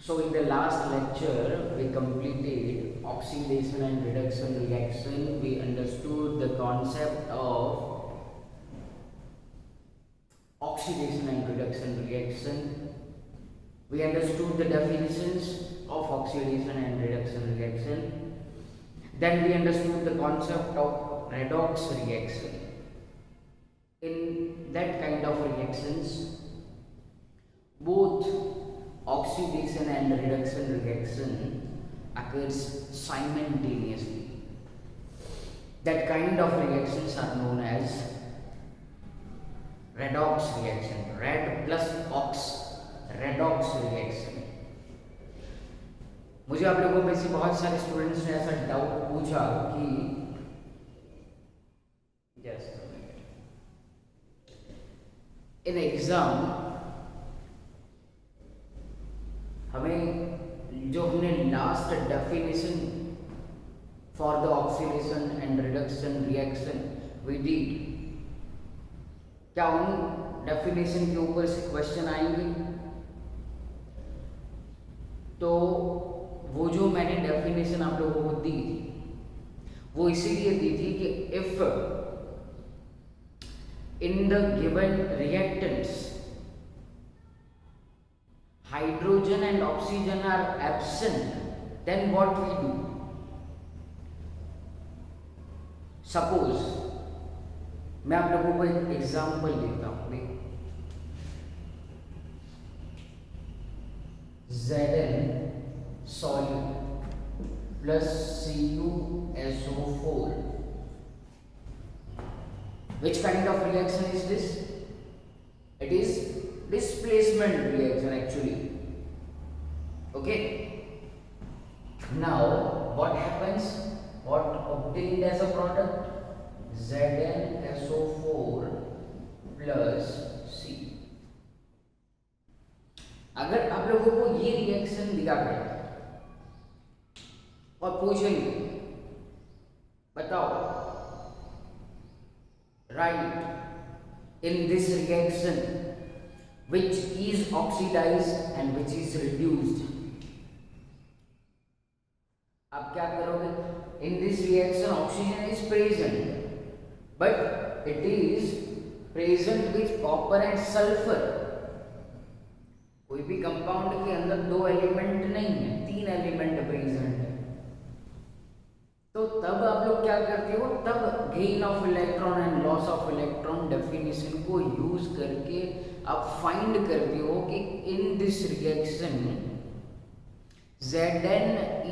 So in the last lecture, we completed oxidation and reduction reaction. We understood the concept of oxidation and reduction reaction. We understood the definitions of oxidation and reduction reaction. Then we understood the concept of redox reaction. In that kind of reactions, both oxidation and reduction reaction occurs simultaneously. That kind of reactions are known as redox reaction, red plus ox, redox reaction. मुझे आप लोगों में से बहुत सारे students ने ऐसा doubt पूछा कि इन एग्जाम हमें जो हमने last definition for the oxidation and reduction reaction we did, क्या उन डेफिनेशन के ऊपर से क्वेश्चन आएंगे? तो वो जो मैंने डेफिनेशन आप लोगों को दी थी वो इसीलिए दी थी कि if in the given reactants hydrogen and oxygen are absent, then what we do? Suppose मैं आप लोगों को एक एग्जाम्पल देता हूं, देखो Zn solute plus Cu SO4. Which kind of reaction is this? It is displacement reaction actually. Okay, now what happens? What obtained as a product? ZnSO4 plus C. अगर आप लोगों को ये रिएक्शन दिया गया और पूछेंगे बताओ, right in this reaction which is oxidized and which is reduced, आप क्या करोगे? In this reaction oxygen is present but it is present with copper and sulfur. कोई भी कंपाउंड के अंदर दो एलिमेंट नहीं है, तीन एलिमेंट प्रेजेंट है। तो तब आप लोग क्या करते हो? तब gain of electron and loss of electron definition को यूज करके आप फाइंड करते हो कि in this reaction Zn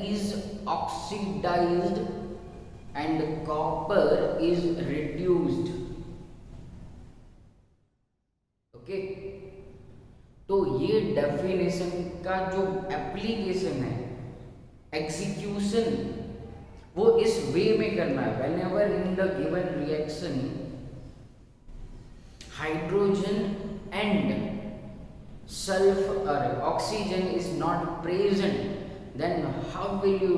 is oxidized and copper is reduced. Okay, तो ये डेफिनेशन का जो एप्लीकेशन है, एग्जीक्यूशन, वो इस वे में करना है। whenever in the given reaction hydrogen and sulfur or oxygen is not present, then how will you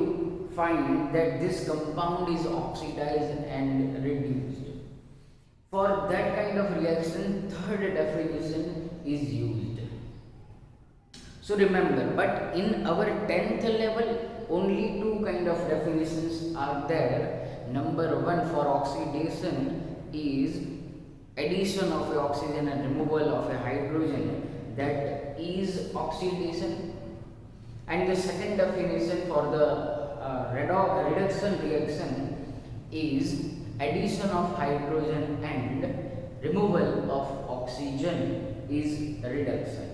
find that this compound is oxidized and reduced? For that kind of reaction, third definition is used. So remember, but in our 10th level only two kind of definitions are there. Number one, for oxidation is addition of a oxygen and removal of a hydrogen, that is oxidation. And the second definition for the reduction reaction is addition of hydrogen and removal of oxygen is reduction.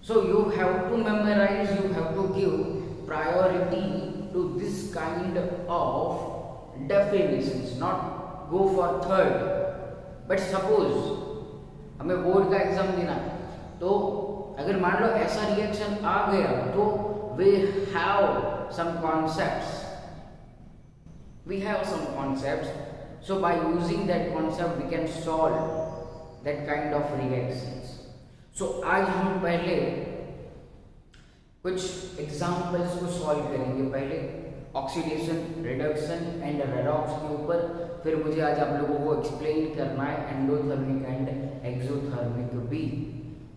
So you have to memorize, you have to give priority to this kind of definitions, not go for third. But suppose हमें board का exam देना, तो अगर मान लो ऐसा reaction आ गया तो we have some concepts, so by using that concept we can solve that kind of reactions. So आज हम पहले कुछ एग्जाम्पल्स को सॉल्व करेंगे, पहले ऑक्सीडेशन, रिडक्शन एंड रेडॉक्स के ऊपर, फिर मुझे आज आप लोगों को एक्सप्लेन करना है एंडोथर्मिक एंड एक्सोथर्मिक भी,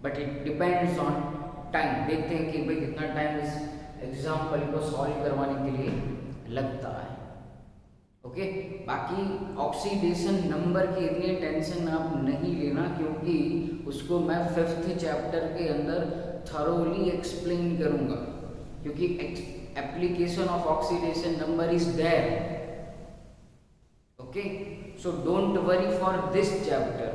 but it depends on time देखते हैं कि भाई कितना टाइम इस एग्जाम्पल को सॉल्व करवाने के लिए लगता है। ओके, बाकी ऑक्सीडेशन नंबर की इतनी टेंशन आप नहीं लेना, क्योंकि उसको मैं 5th चैप्टर के अंदर थरोली एक्सप्लेन करूंगा, क्योंकि application of oxidation number is there. Okay, so don't worry for this chapter,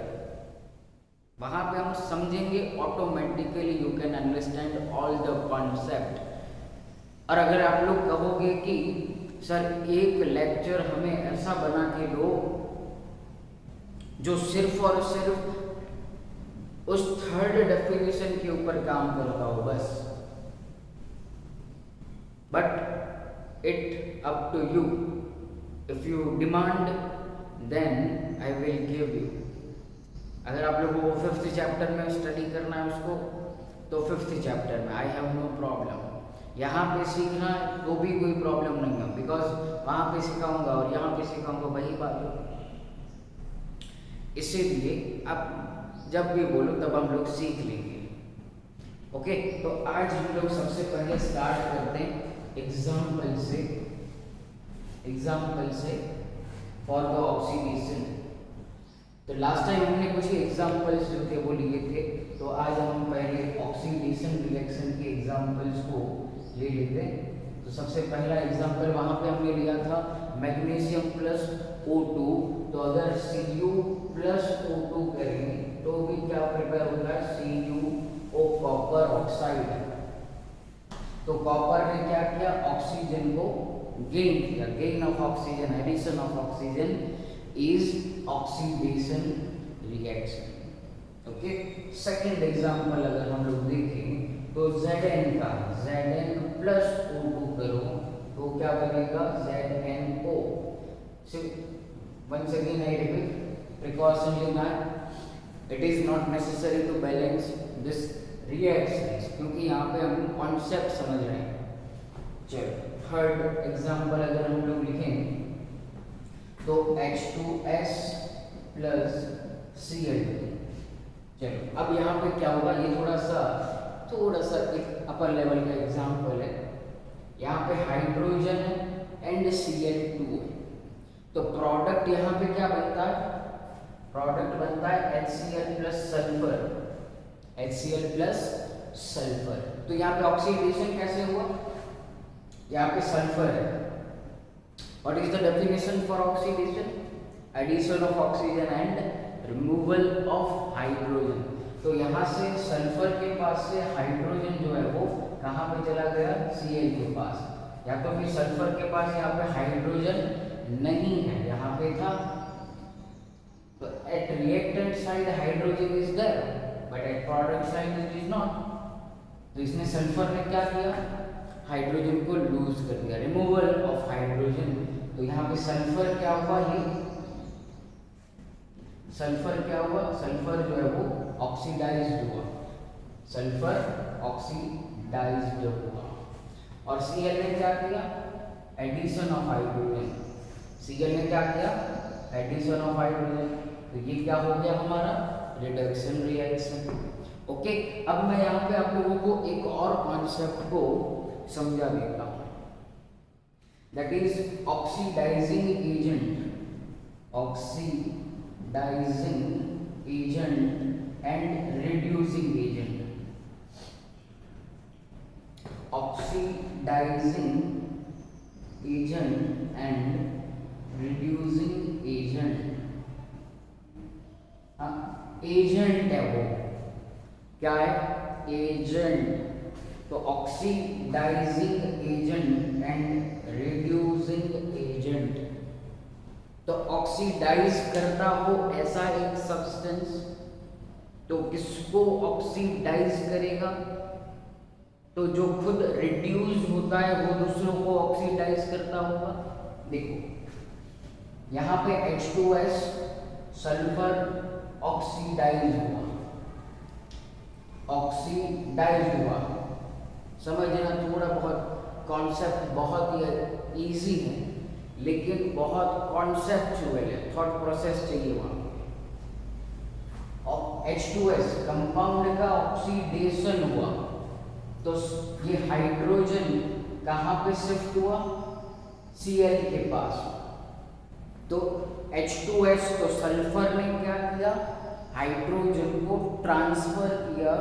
वहां पे हम समझेंगे automatically, you can understand all the concept. और अगर आप लोग कहोगे कि सर एक लेक्चर हमें ऐसा बना के दो जो सिर्फ और सिर्फ उस 3rd डेफिनेशन के ऊपर काम करता हो बस, but it up to you, if you demand then I will give you. अगर आप लोगों को 5th चैप्टर में स्टडी करना है उसको, तो 5th चैप्टर में आई हैव नो प्रॉब्लम। यहाँ पे सीखना तो भी कोई प्रॉब्लम नहीं है, बिकॉज वहाँ पे सिखाऊंगा और यहाँ पे सिखाऊंगा, वही बात है। इसीलिए अब जब भी बोलो तब हम लोग सीख लेंगे। ओके, तो आज हम लोग सबसे पहले स्टार्ट करते हैं एग्जाम्पल से फॉर द ऑक्सीडेशन। तो लास्ट टाइम हमने कुछ एग्जाम्पल्स जो थे वो लिए थे, तो आज हम पहले ऑक्सीडेशन रिएक्शन के एग्जाम्पल्स को ले लेते हैं। तो सबसे पहला एग्जाम्पल वहाँ पे हमने लिया था मैग्नीशियम प्लस O2। तो अगर Cu प्लस O2 करेंगे तो भी क्या प्रिपेयर होता है, CuO कॉपर ऑक्साइड। तो कॉपर ने क्या किया, ऑक्सीजन को गेन किया, gain of oxygen, addition of oxygen is oxidation reaction. Okay, second example अगर हम लोग देखें तो Zn का Zn प्लस O2 करो तो क्या बनेगा, ZnO। once again I repeat, precaution लेना है, it is not necessary to balance this reactions, क्योंकि यहाँ पे हम कॉन्सेप्ट समझ रहे हैं। चलो थर्ड एग्जांपल अगर हम लोग लिखें तो H2S प्लस Cl2। चलो अब यहाँ पे क्या होगा, ये थोड़ा सा एक अपर लेवल का एग्जांपल है। यहाँ पे हाइड्रोजन है एंड Cl2 है, तो प्रोडक्ट यहाँ पे क्या बनता है, प्रोडक्ट बनता है HCl plus sulphur, HCl plus sulphur. तो यहाँ पे ऑक्सीडेशन कैसे हुआ, यहाँ पे सल्फर है। What is the definition for oxidation? Addition of oxygen and removal of hydrogen। तो यहाँ से सल्फर के पास से हाइड्रोजन जो है वो कहाँ पे चला गया, Cl के पास, या तो फिर सल्फर के पास यहाँ पे हाइड्रोजन नहीं है, यहाँ पे था। तो at reactant side hydrogen is there, but at product side it is not. तो इसने सल्फर ने क्या किया, हाइड्रोजन को लूज कर दिया, रिमूवल ऑफ हाइड्रोजन। तो यहाँ पे सल्फर क्या हुआ, ये सल्फर क्या हुआ, सल्फर जो है वो ऑक्सीडाइज्ड हुआ, सल्फर ऑक्सीडाइज्ड हुआ। और Cl ने क्या किया, एडिशन ऑफ हाइड्रोजन, Cl ने क्या किया, एडिशन ऑफ हाइड्रोजन। तो ये क्या हो गया हमारा, रिडक्शन रिएक्शन। ओके, अब मैं यहाँ पे आप लोगों को एक और कॉन्सेप्ट को समझा देता हूँ, that is oxidizing agent, oxidizing agent and reducing agent. Oxidizing agent and reducing agent. Agent है वो, क्या है, एजेंट। तो oxidizing agent and reducing agent, तो ऑक्सीडाइज करता हो ऐसा एक सब्सटेंस, तो किसको ऑक्सीडाइज करेगा, तो जो खुद रिड्यूस होता है वो दूसरों को ऑक्सीडाइज करता होगा। देखो यहाँ पे H2S सल्फर ऑक्सीडाइज हुआ, ऑक्सीडाइज हुआ। समझना, थोड़ा बहुत कॉन्सेप्ट बहुत ही इजी है, लेकिन बहुत कॉन्सेप्चुअल है, थॉट प्रोसेस चाहिए वहाँ। H2S कंपाउंड का ऑक्सीडेशन हुआ, तो ये हाइड्रोजन कहाँ पे शिफ्ट हुआ, Cl के पास। तो H2S तो सल्फर ने क्या किया, हाइड्रोजन को ट्रांसफर किया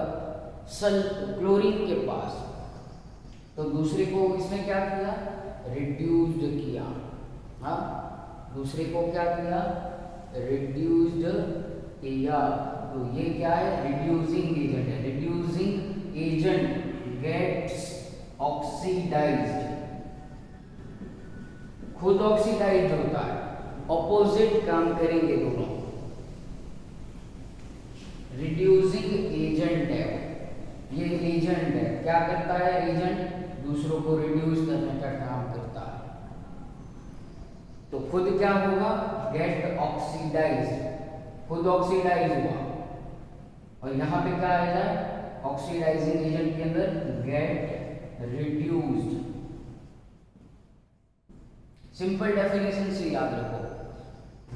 क्लोरीन के पास। तो दूसरे को इसने क्या किया, रिड्यूस्ड किया। हाँ, दूसरे को क्या किया, रिड्यूस्ड किया। तो ये क्या है, रिड्यूसिंग एजेंट है। रिड्यूसिंग एजेंट गेट्स ऑक्सीडाइज्ड, खुद ऑक्सीडाइज होता है, ऑपोजिट काम करेंगे दोनों। रिड्यूसिंग एजेंट है, ये एजेंट है, क्या करता है एजेंट, दूसरों को रिड्यूस करने का काम करता है। तो खुद क्या होगा, गेट ऑक्सीडाइज्ड, खुद ऑक्सीडाइज हुआ। और यहां पे क्या आएगा, ऑक्सीडाइजिंग एजेंट के अंदर गेट रिड्यूस्ड। सिंपल डेफिनेशन से याद रखो,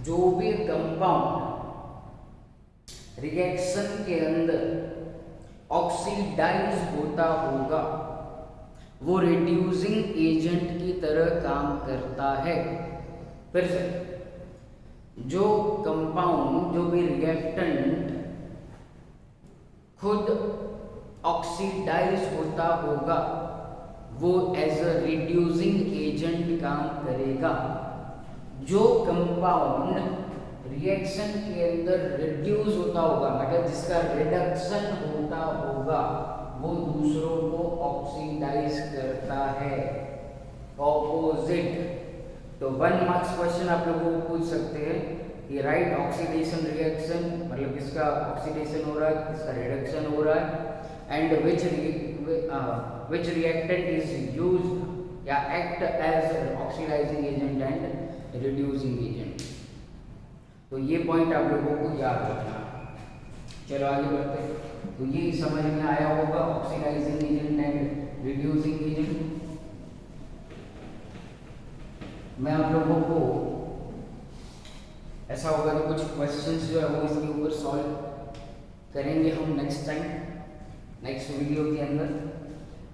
जो भी कंपाउंड रिएक्शन के अंदर ऑक्सीडाइज होता होगा वो रिड्यूसिंग एजेंट की तरह काम करता है। फिर से, जो कंपाउंड, जो भी रिएक्टेंट खुद ऑक्सीडाइज होता होगा वो एज अ रिड्यूसिंग एजेंट काम करेगा। जो कंपाउंड रिएक्शन के अंदर रिड्यूस होता होगा, मतलब जिसका रिडक्शन होता होगा, वो दूसरों को ऑक्सीडाइज करता है, ऑपोजिट। तो 1 मार्क्स क्वेश्चन आप लोगों को पूछ सकते हैं कि राइट ऑक्सीडेशन रिएक्शन, मतलब किसका ऑक्सीडेशन हो रहा है, किसका रिडक्शन हो रहा है, and which reactant is used या act as oxidizing agent and reducing agent। तो ये पॉइंट आप लोगों को याद रखना। चलो आगे बढ़ते हैं। तो ये समझ में आया होगा, oxidizing agent and reducing agent. मैं आप लोगों को ऐसा होगा कि कुछ क्वेश्चंस जो है वो इसके ऊपर सॉल्व करेंगे हम नेक्स्ट टाइम, नेक्स्ट वीडियो के अंदर।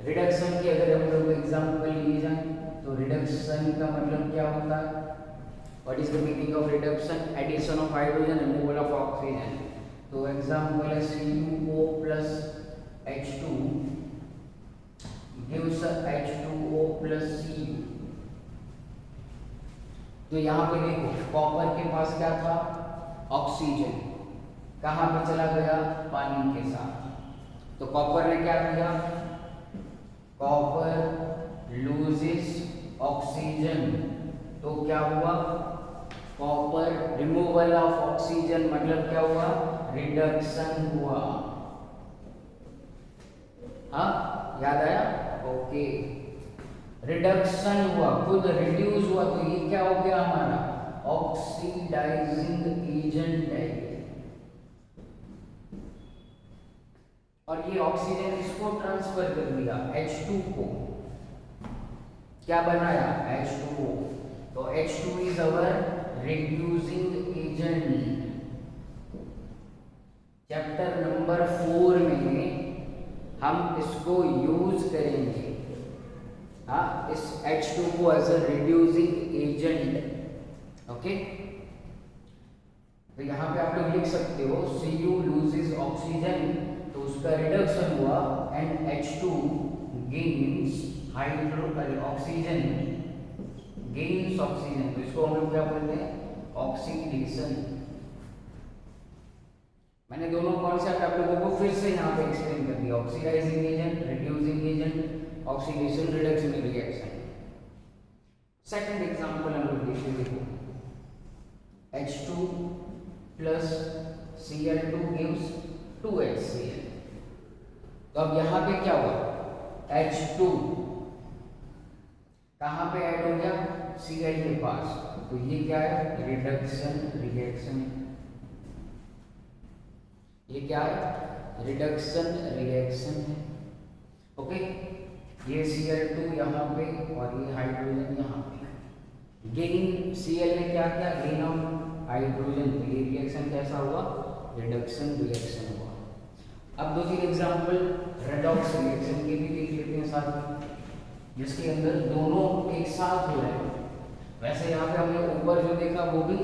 रिडक्शन की अगर हम लोग एग्जाम्पल लिए जाए तो रिडक्शन का मतलब क्या होता है, what is the meaning of reduction, addition of hydrogen, removal of oxygen. तो एग्जाम्पल है CuO plus H2 gives H2O plus Cu। तो यहाँ पे देखो, कॉपर के पास क्या था, ऑक्सीजन, कहाँ पे चला गया, पानी के साथ। तो कॉपर ने क्या किया, कॉपर लूजेस ऑक्सीजन, तो क्या हुआ, कॉपर रिमूवल ऑफ ऑक्सीजन, मतलब क्या हुआ, रिडक्शन हुआ। हाँ, याद आया, ओके। रिडक्शन हुआ, खुद रिड्यूस हुआ, तो ये क्या हो गया हमारा, ऑक्सीडाइजिंग एजेंट है। और ये ऑक्सीजन इसको ट्रांसफर कर दिया, H2 को, क्या बनाया, H2O। तो H2 is our reducing agent. Chapter number 4 में हम इसको यूज करेंगे, हाँ, इस H2 को as a reducing agent. Okay, तो यहाँ पे आप लोग लिख सकते हो Cu लूजेस ऑक्सीजन, तो उसका रिडक्शन हुआ, and H2 gains oxygen, gains oxygen, तो इसको हम लोग क्या बोलते हैं, ऑक्सीडेशन। मैंने दोनों कॉन्सेप्ट आप लोगों को फिर से यहाँ पे एक्सप्लेन कर दिया, oxidizing agent, reducing agent, oxidation, reduction reaction. Second example हम लोग देखते, देखो H2 plus Cl2 gives 2HCl। तो अब यहाँ पे क्या हुआ, H2 कहाँ पे ऐड हो गया, Cl के पास, तो ये क्या है, रिडक्शन रिएक्शन। ये क्या है, रिडक्शन रिएक्शन है। ओके, ये Cl2 यहाँ पे और ये हाइड्रोजन यहाँ पे। गेन Cl ने क्या किया, गेन ऑफ हाइड्रोजन, तो ये रिएक्शन कैसा हुआ, रिडक्शन रिएक्शन हुआ। अब 2-3 एग्जाम्पल रेडॉक्स रिएक्शन के भी देख लेते हैं साथ में, जिसके अंदर दोनों एक साथ हो रहे हैं। वैसे यहाँ पे हमने ऊपर जो देखा वो भी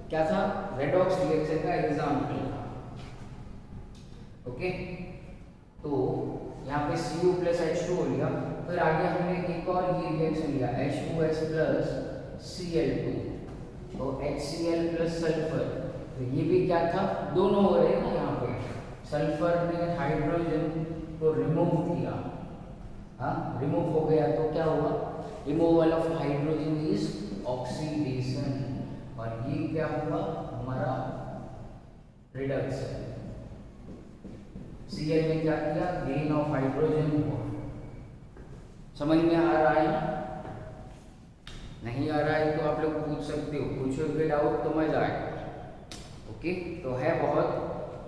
क्या था, रेडॉक्स रिएक्शन का एग्जाम्पल था। ओके, तो यहाँ पे Cu प्लस H2 हो लिया, फिर आगे हमने एक और ये रिएक्शन लिया H2S प्लस Cl2, तो HCl प्लस सल्फर, तो ये भी क्या था, दोनों हो रहे हैं ना। यहाँ पे सल्फर ने हाइड्रोजन को रिमूव किया, हाँ रिमूव हो गया, तो क्या हुआ, removal of hydrogen is oxidation, और ये क्या हुआ हमारा रिडक्शन। Cl ने क्या किया, गेन ऑफ हाइड्रोजन हुआ। समझ में आ रहा है? नहीं आ रहा है तो आप लोग पूछ सकते हो, पूछोगे डाउट तो मजा आएगा। ओके, तो है बहुत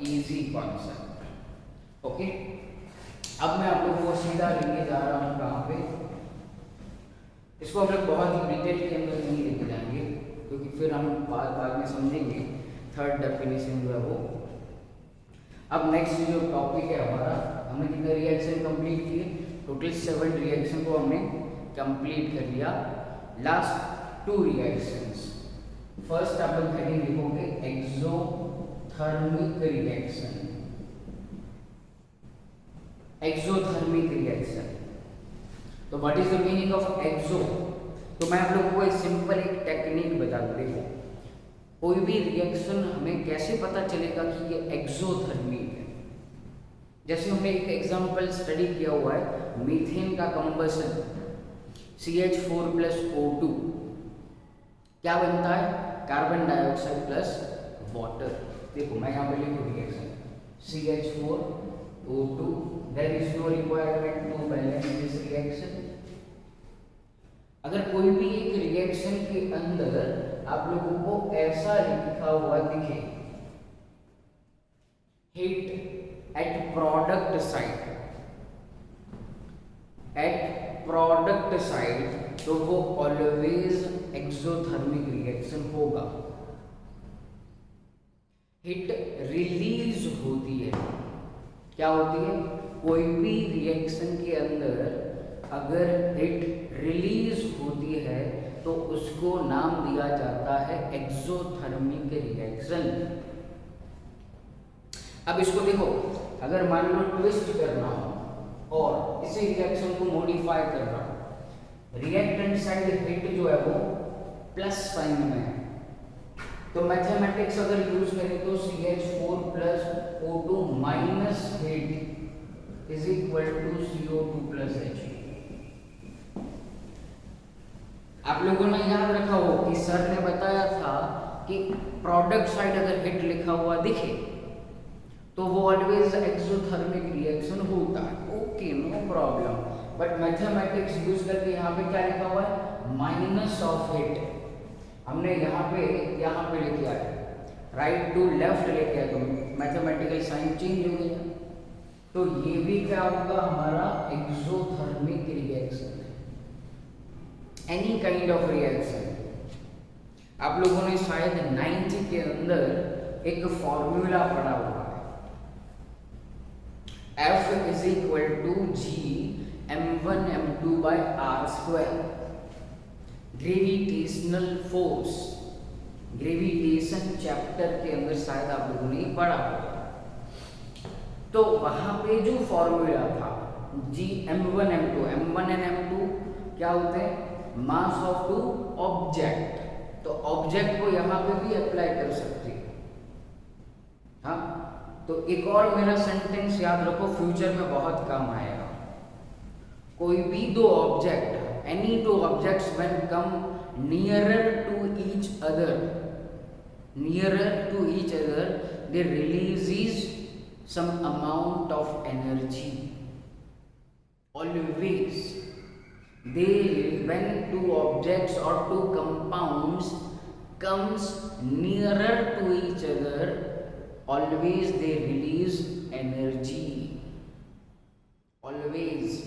इजी कॉन्सेप्ट। ओके, अब मैं आप लोग को सीधा लेके जा रहा हूँ कहाँ पे, इसको हम लोग बहुत ही डिटेल के अंदर नहीं लेके जाएंगे, क्योंकि फिर हम बाद में समझेंगे थर्ड डेफिनेशन जो है वो। अब नेक्स्ट जो टॉपिक है हमारा, हमने कितने रिएक्शन कंप्लीट किए, टोटल 7 रिएक्शन को हमने कंप्लीट कर लिया। लास्ट 2 रिएक्शंस, फर्स्ट आप लोग हेडिंग लिखोगे एक्सोथर्मिक रिएक्शन। एक्सोथर्मिक रिएक्शन, तो what is the meaning of exo? तो मैं आप लोगों को एक सिंपल एक टेक्निक बता देता हूँ। कोई भी रिएक्शन हमें कैसे पता चलेगा कि ये एक्सोथर्मिक है? जैसे हमने एक एग्जांपल स्टडी किया हुआ है मीथेन का कंबशन, CH4 प्लस O2 क्या बनता है, कार्बन डाइऑक्साइड प्लस वाटर। देखो मैं यहाँ पे लिखूँ reaction CH4 O2, there is no requirement to balance this reaction. अगर कोई भी एक रिएक्शन के अंदर आप लोगों को ऐसा लिखा हुआ दिखे, heat at product side, at product side, तो वो ऑलवेज एक्सोथर्मिक रिएक्शन होगा। हीट रिलीज होती है, क्या होती है, कोई भी रिएक्शन के अंदर अगर हीट रिलीज होती है तो उसको नाम दिया जाता है एक्सोथर्मिक रिएक्शन। अब इसको देखो, अगर मान लो ट्विस्ट करना हो और इसी रिएक्शन को मॉडिफाई करना हो, रिएक्टेंट साइड हीट जो है वो प्लस साइन में है, तो मैथमेटिक्स अगर यूज करें तो CH4 plus O2 minus heat is equal to CO2 plus H। आप लोगों ने याद रखा हो कि सर ने बताया था कि प्रोडक्ट साइड अगर हिट लिखा हुआ दिखे तो वो ऑलवेज एक्सोथर्मिक रिएक्शन होता है। Okay, no problem, but mathematics use करके यहाँ पे क्या लिखा हुआ है, माइनस ऑफ हिट। हमने यहाँ पे लेके आया, राइट टू लेफ्ट लेके आया, तो मैथमेटिकल साइन चेंज हो गया, तो ये भी क्या होगा हमारा exothermic reaction. Any kind of reaction, आप लोगों ने शायद 9th के अंदर एक फॉर्मूला पढ़ा हुआ है, F is equal to G m1m2 by r²। Gravitational force, gravitation chapter के अंदर शायद आप लोगों ने पढ़ा होगा। तो वहां पे जो फॉर्मूला था G m1m2, m1 and m2 क्या होते हैं, मास ऑफ टू ऑब्जेक्ट, तो ऑब्जेक्ट को यहाँ पे भी अप्लाई कर सकते हैं। हाँ, तो एक और मेरा सेंटेंस याद रखो, फ्यूचर में बहुत काम आएगा। कोई भी दो object, any two objects when come nearer to each other, they releases some amount of energy. Always when two objects or two compounds comes nearer to each other, always they release energy, always।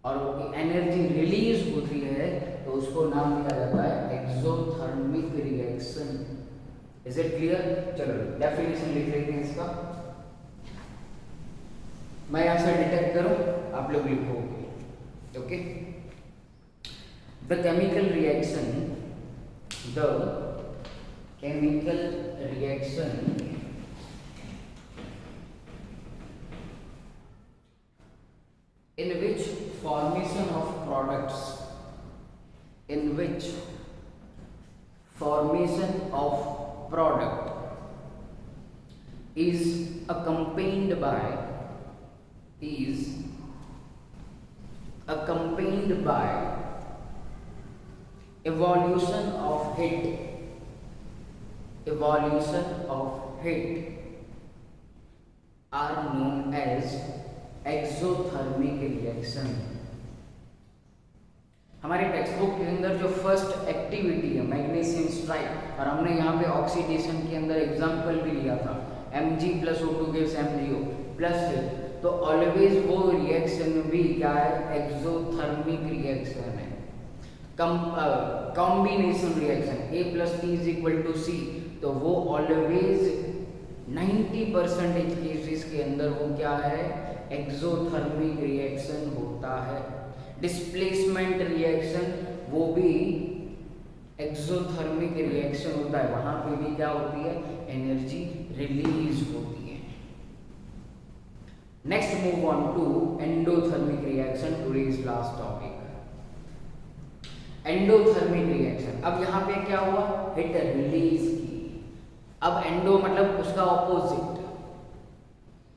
और energy release होती है तो उसको नाम दिया जाता है exothermic reaction. Is it clear? चलो डेफिनेशन लिख लेते हैं इसका। मैं यहाँ से डिटेक्ट करूँ, आप लोग लिखोगे। Okay, the chemical reaction in which formation of product is accompanied by evolution of heat are known as exothermic reaction। हमारे टेक्स्ट बुक के अंदर जो फर्स्ट एक्टिविटी है मैग्नीशियम स्ट्राइक, और हमने यहाँ पे ऑक्सीडेशन के अंदर एग्जांपल भी लिया था Mg+O2 गिव्स MgO प्लस है, तो ऑलवेज वो रिएक्शन भी क्या है, एक्सोथर्मिक रिएक्शन है, कॉम्बिनेशन रिएक्शन A+T=C, तो वो ऑलवेज 90% केसेस के अंदर वो क्या है, एक्सोथर्मिक रिएक्शन होता है। डिस्प्लेसमेंट रिएक्शन वो भी एक्सोथर्मिक रिएक्शन होता है, वहां पे भी क्या होती है, एनर्जी रिलीज होती है। Next move on to endothermic reaction, today's last topic. Endothermic reaction, अब यहाँ पे क्या हुआ, हीट रिलीज की। अब एंडो मतलब उसका ऑपोजिट।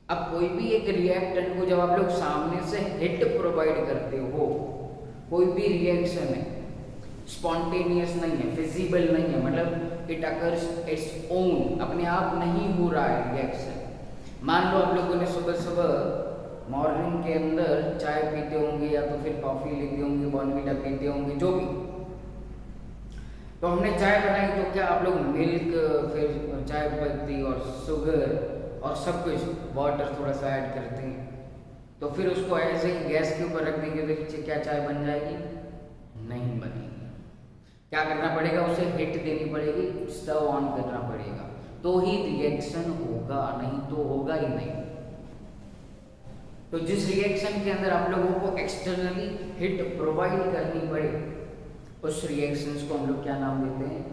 अब कोई भी एक रिएक्टेंट को जब आप लोग सामने से हिट प्रोवाइड करते हो, कोई भी रिएक्शन है स्पॉन्टेनियस नहीं है, फिजिबल नहीं है, मतलब इट अकर्स इट्स ओन, अपने आप नहीं हो रहा है रिएक्शन। मान लो आप लोगों ने सुबह सुबह मॉर्निंग के अंदर चाय पीते होंगे या तो फिर कॉफी लेते होंगे, बॉर्नविटा पीते होंगे, जो भी, तो हमने चाय बनाई तो क्या आप लोग मिल्क, फिर चाय पत्ती और शुगर और सब कुछ, वाटर थोड़ा सा ऐड करते हैं, तो फिर उसको ऐसे ही गैस के ऊपर रख देंगे तो क्या चाय बन जाएगी, नहीं बनेगी। क्या करना पड़ेगा, उसे हिट देनी पड़ेगी, स्टव ऑन करना पड़ेगा, तो ही रिएक्शन होगा, नहीं तो होगा ही नहीं। तो जिस रिएक्शन के अंदर आप लोगों को एक्सटर्नली हिट प्रोवाइड करनी पड़े, उस रिएक्शंस को हम लोग क्या नाम देते हैं,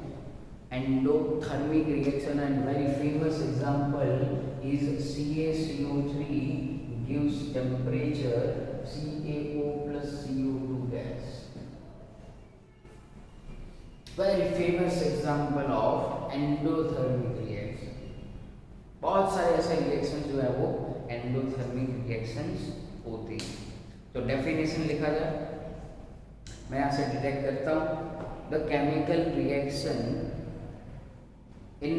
endothermic reaction, and very famous example is CaCO3 gives temperature CaO plus CO2 gas. Very famous example of endothermic reaction। बहुत सारे ऐसे रिएक्शन जो है वो एंडोथर्मिक रिएक्शंस होते हैं। तो डेफिनेशन लिखा जाए, मैं यहाँ से डिटेक्ट करता हूँ, the chemical reaction in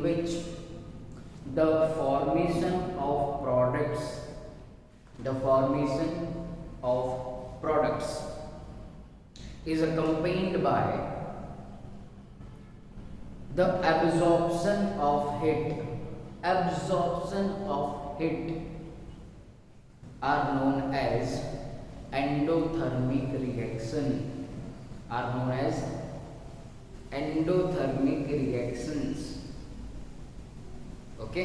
which the formation of products is accompanied by the absorption of heat are known as endothermic reactions। Okay,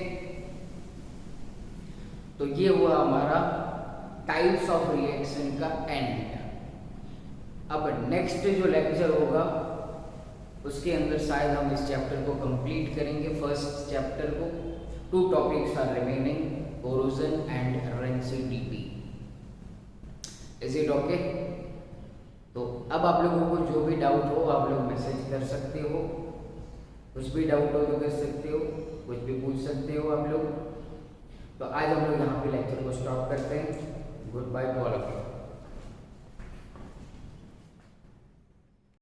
तो ये हुआ हमारा टाइप्स ऑफ रिएक्शन का एंड। अब नेक्स्ट जो लेक्चर होगा उसके अंदर शायद हम इस चैप्टर को कंप्लीट करेंगे, फर्स्ट चैप्टर को। 2 topics are remaining, corrosion and rancidity. Is it okay? तो अब आप लोगों को जो भी डाउट हो आप लोग मैसेज कर सकते हो, कुछ भी डाउट हो तो कर सकते हो, कुछ भी पूछ सकते हो आप लोग। तो आज हम लोग यहाँ पे लेक्चर को स्टॉप करते हैं। Good by two all of you.